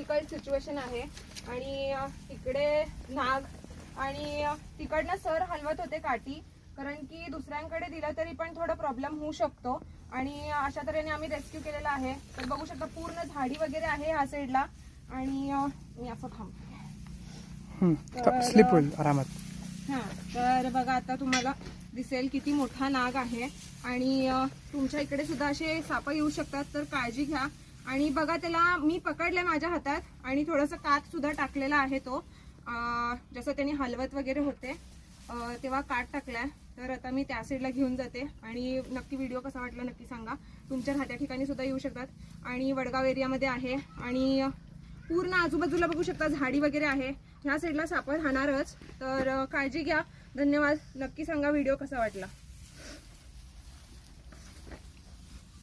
Critical situation आहे आणि इकडे नाग आणि तिकडनं सर हलवत होते काठी, कारण की दुसऱ्यांकडे दिलं तरी पण थोडा प्रॉब्लेम होऊ शकतो आणि अशा तऱ्हेने आम्ही रेस्क्यू केलेला आहे। तर बघू शकता पूर्ण झाडी वगैरे आहे ह्या साईडला आणि मी असं थांबते स्लिप होईल आरामात। हां, तर बघा आता तुम्हाला दिसेल किती मोठा नाग आहे आणि तुमच्या इकडे सुद्धा असे साप येऊ शकतात, तर काळजी घ्या। आणि बघा त्याला मी पकडले माझ्या हातात आणि थोडंसं कात सुद्धा टाकलेला आहे तो, जसं त्यांनी हलवत वगैरे होते तेव्हा काट टाकलाय। तर आता मी त्या साईडला घेऊन जाते आणि नक्की व्हिडिओ कसा वाटला नक्की सांगा। तुमच्या राहत्या ठिकाणी सुद्धा येऊ शकतात आणि वडगाव एरियामध्ये आहे आणि पूर्ण आजूबाजूला बघू शकता झाडी वगैरे आहे, ह्या साईडला साप राहणारच। तर काळजी घ्या, धन्यवाद। नक्की सांगा व्हिडिओ कसा वाटला।